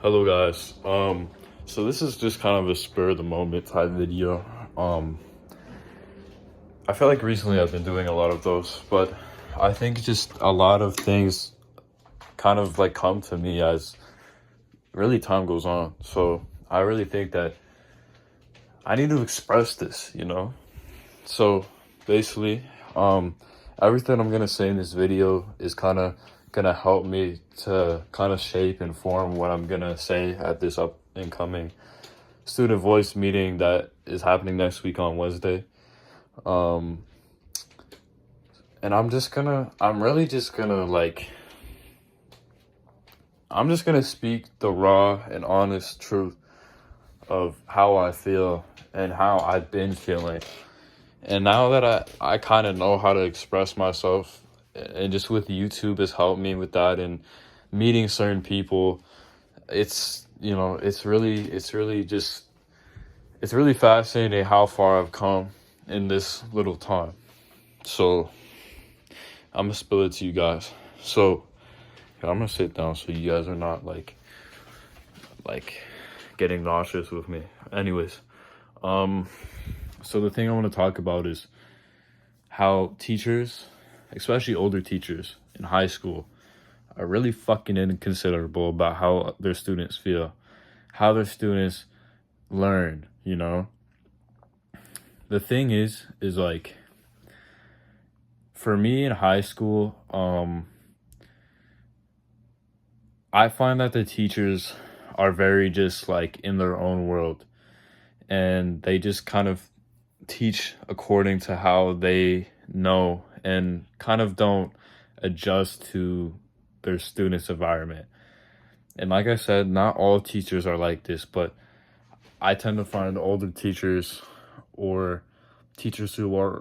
Hello guys. So this is just kind of a spur of the moment type video. I feel like recently I've been doing a lot of those, but I think just a lot of things kind of like come to me as really time goes on. So I really think that I need to express this. So basically, everything I'm gonna say in this video is kind of gonna help me to kind of shape and form what I'm gonna say at this up and coming student voice meeting that is happening next week on Wednesday. Um, and I'm just gonna speak the raw and honest truth of how I feel and how I've been feeling. And now that I kind of know how to express myself, and just with YouTube has helped me with that, and meeting certain people, it's really fascinating how far I've come in this little time. So I'm gonna spill it to you guys. So I'm gonna sit down so you guys are not like getting nauseous with me. Anyways, so the thing I want to talk about is how teachers, especially older teachers in high school, are really fucking inconsiderable about how their students feel, how their students learn. The thing is like, for me in high school, I find that the teachers are very just like in their own world, and they just kind of teach according to how they know and kind of don't adjust to their students' environment. And like I said, not all teachers are like this, but I tend to find older teachers or teachers who are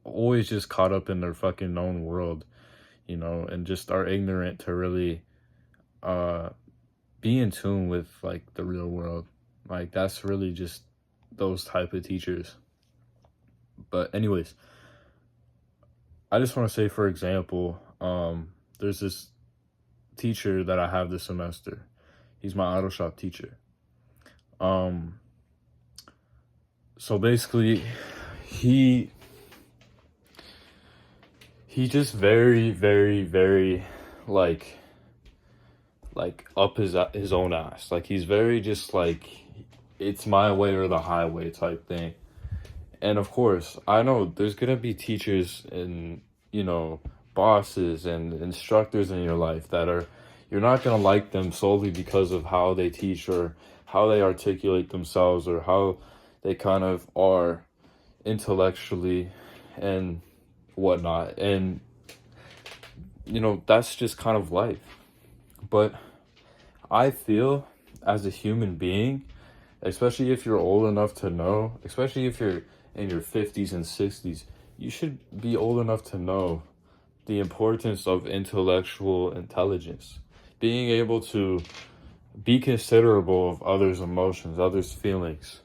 always just caught up in their fucking own world, and just are ignorant to really be in tune with like the real world. Like, that's really just those type of teachers. But anyways, I just want to say, for example, there's this teacher that I have this semester. He's my auto shop teacher. So basically, he just very, very, very like up his own ass. Like, he's very just like, it's my way or the highway type thing. And of course, I know there's gonna be teachers and bosses and instructors in your life that you're not gonna like them solely because of how they teach or how they articulate themselves or how they kind of are intellectually and whatnot. And that's just kind of life. But I feel, as a human being, especially if you're old enough to know, especially if you're in your 50s and 60s, you should be old enough to know the importance of intellectual intelligence. Being able to be considerable of others' emotions, others' feelings.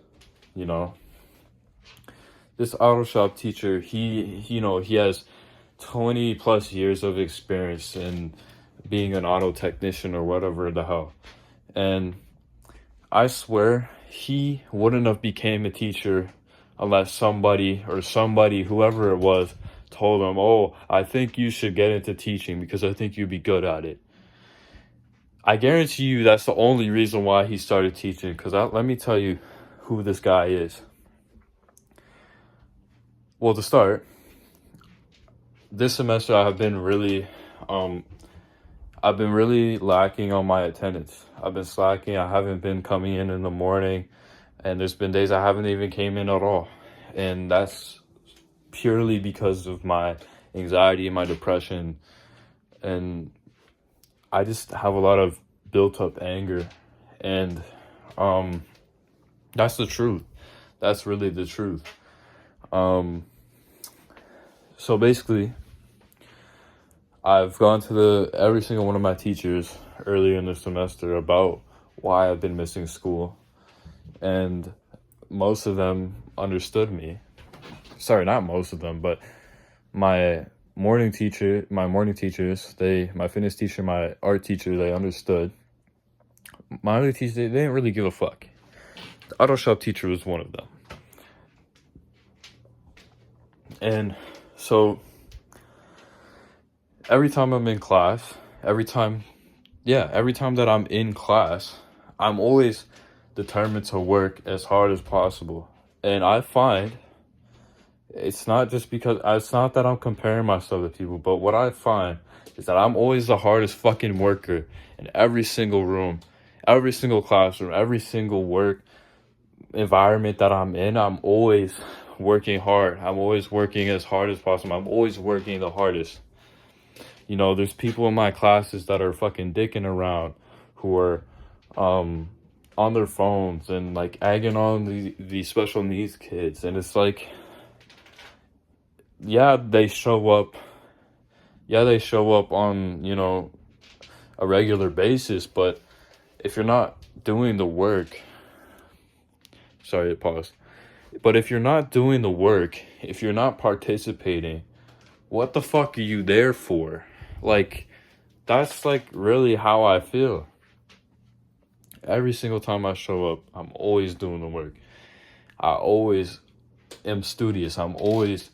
This auto shop teacher, he has 20 plus years of experience in being an auto technician or whatever the hell. And I swear he wouldn't have became a teacher unless somebody, whoever it was, told him, "Oh, I think you should get into teaching because I think you'd be good at it." I guarantee you that's the only reason why he started teaching, because let me tell you who this guy is. Well, to start, this semester I've been really lacking on my attendance. I've been slacking. I haven't been coming in the morning, and there's been days I haven't even came in at all. And that's purely because of my anxiety and my depression. And I just have a lot of built up anger. And that's the truth. That's really the truth. So basically, I've gone to every single one of my teachers earlier in the semester about why I've been missing school, and most of them understood me. Sorry, not most of them, but my morning teachers, my fitness teacher, my art teacher, they understood. my other teachers, they didn't really give a fuck. The auto shop teacher was one of them. And so every time I'm in class, every time that I'm in class, I'm always determined to work as hard as possible. And I find it's not that I'm comparing myself to people, but what I find is that I'm always the hardest fucking worker in every single room, every single classroom, every single work environment that I'm in. I'm always working hard. I'm always working as hard as possible. I'm always working the hardest. You know, there's people in my classes that are fucking dicking around, who are on their phones and like egging on the special needs kids, and it's like, they show up on, you know, a regular basis, but if you're not doing the work, sorry, pause. But if you're not doing the work, if you're not participating, what the fuck are you there for? Like, that's like really how I feel. Every single time I show up, I'm always doing the work. I always am studious. I'm always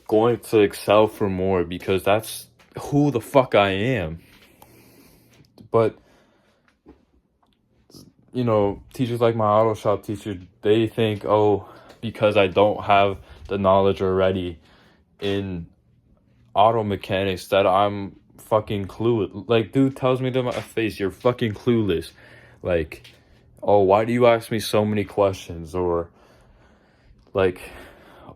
going to excel for more because that's who the fuck I am. But, you know, teachers like my auto shop teacher, they think, oh, because I don't have the knowledge already in auto mechanics, that I'm fucking clueless. Like, dude tells me to my face, you're fucking clueless. Like, oh, why do you ask me so many questions? Or like,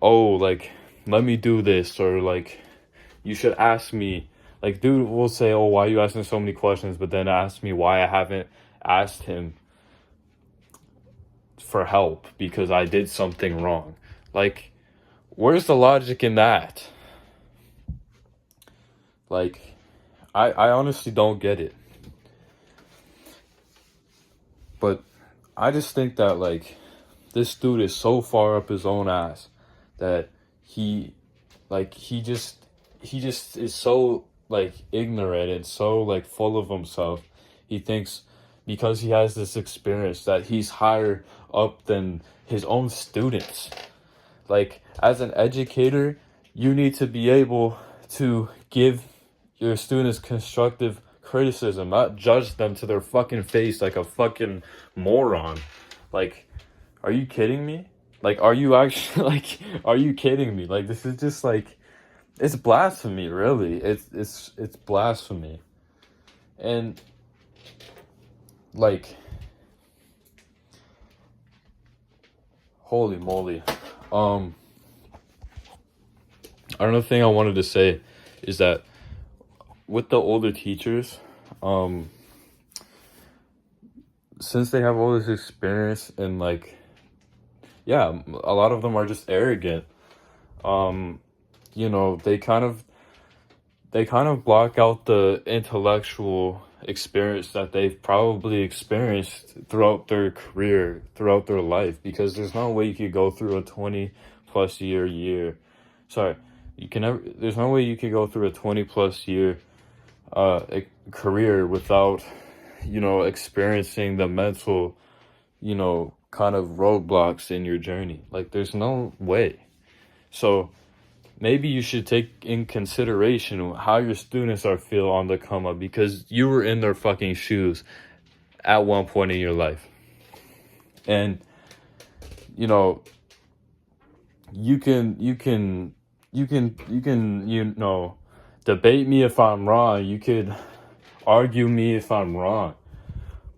oh, like, let me do this. Or like, you should ask me. Like, dude will say, oh, why are you asking so many questions? But then ask me why I haven't asked him for help because I did something wrong. Like, where's the logic in that? Like, I honestly don't get it. But I just think that, like, this dude is so far up his own ass that he just is so, like, ignorant and so, like, full of himself. He thinks because he has this experience that he's higher up than his own students. Like, as an educator, you need to be able to give your students constructive criticism, not judge them to their fucking face like a fucking moron. Like, are you kidding me? Like, are you actually, like, are you kidding me? Like, this is just like, it's blasphemy, really. It's blasphemy. And like, holy moly. Another thing I wanted to say is that with the older teachers, since they have all this experience and, like, a lot of them are just arrogant. You know, they kind of block out the intellectual experience that they've probably experienced throughout their career, throughout their life, because there's no way you could go through a 20 plus year. There's no way you could go through a 20 plus year career without, you know, experiencing the mental, you know, kind of roadblocks in your journey. Like, there's no way. So maybe you should take in consideration how your students are feel on the come up, because you were in their fucking shoes at one point in your life. And, you know, you can, you know, debate me if I'm wrong. You could argue me if I'm wrong.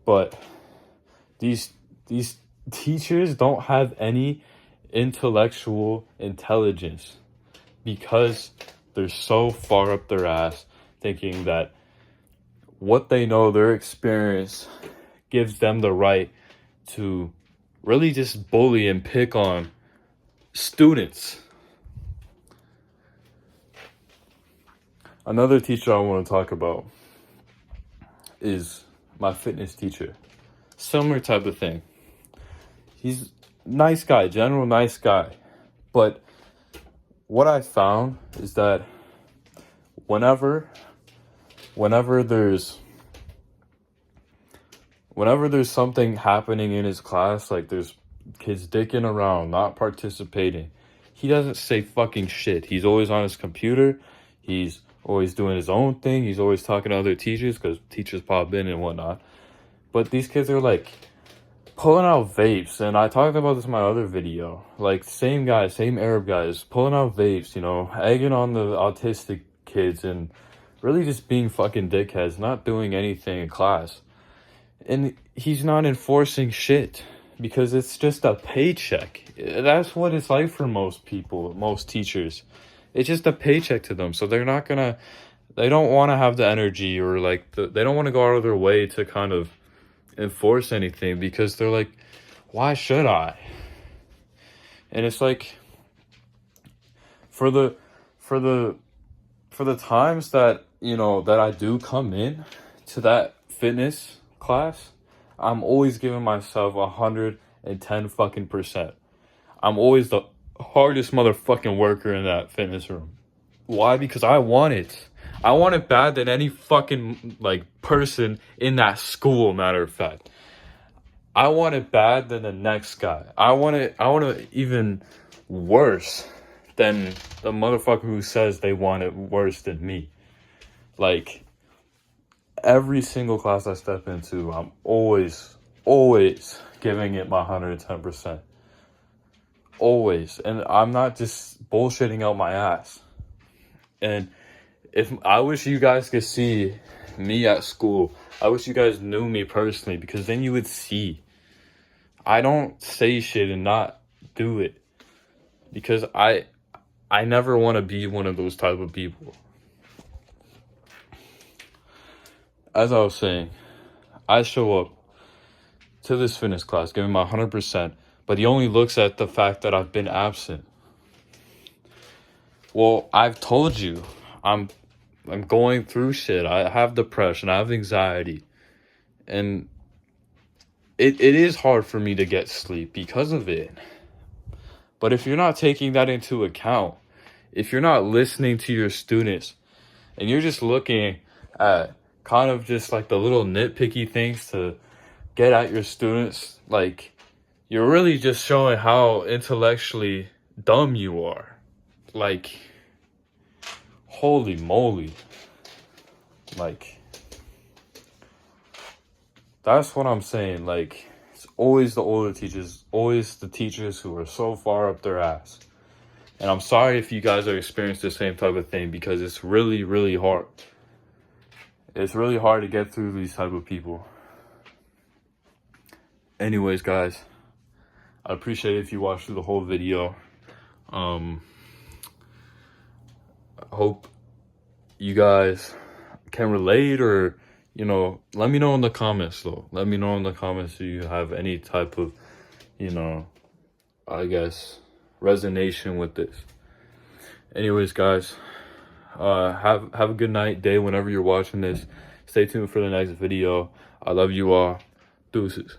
But these teachers don't have any intellectual intelligence because they're so far up their ass thinking that what they know, their experience, gives them the right to really just bully and pick on students. Another teacher I want to talk about is my fitness teacher. Similar type of thing. He's nice guy, general nice guy. But what I found is that whenever there's whenever there's something happening in his class, like there's kids dicking around, not participating, he doesn't say fucking shit. He's always on his computer. He's always doing his own thing. He's always talking to other teachers because teachers pop in and whatnot. But these kids are like pulling out vapes, and I talked about this in my other video. Like, same guys, same Arab guys, pulling out vapes, you know, egging on the autistic kids, and really just being fucking dickheads, not doing anything in class. And he's not enforcing shit because it's just a paycheck. That's what it's like for most people, most teachers. It's just a paycheck to them, so they're not gonna, they don't want to have the energy, or like they don't want to go out of their way to kind of enforce anything, because they're like, why should I? And it's like, for the times that, you know, that I do come in to that fitness class, I'm always giving myself 110 fucking percent. I'm always the hardest motherfucking worker in that fitness room. Why? Because I want it. I want it bad than any fucking like person in that school, matter of fact. I want it bad than the next guy. I want it even worse than the motherfucker who says they want it worse than me. Like, every single class I step into, I'm always giving it my 110%. Always. And I'm not just bullshitting out my ass. And if I wish you guys could see me at school, I wish you guys knew me personally, because then you would see. I don't say shit and not do it, because I never want to be one of those type of people. As I was saying, I show up to this fitness class giving my 100%, but he only looks at the fact that I've been absent. Well, I've told you, I'm going through shit. I have depression, I have anxiety, and it is hard for me to get sleep because of it. But if you're not taking that into account, if you're not listening to your students, and you're just looking at kind of just like the little nitpicky things to get at your students, like, you're really just showing how intellectually dumb you are. Like, holy moly. Like, that's what I'm saying. Like, it's always the older teachers, always the teachers who are so far up their ass. And I'm sorry if you guys are experiencing the same type of thing, because it's really, really hard. It's really hard to get through these type of people. Anyways, guys, I appreciate it if you watched through the whole video. I hope you guys can relate, or, you know, let me know in the comments though. Let me know in the comments if you have any type of, you know, I guess, resonation with this. Anyways, guys, have a good night, day, whenever you're watching this. Stay tuned for the next video. I love you all. Deuces.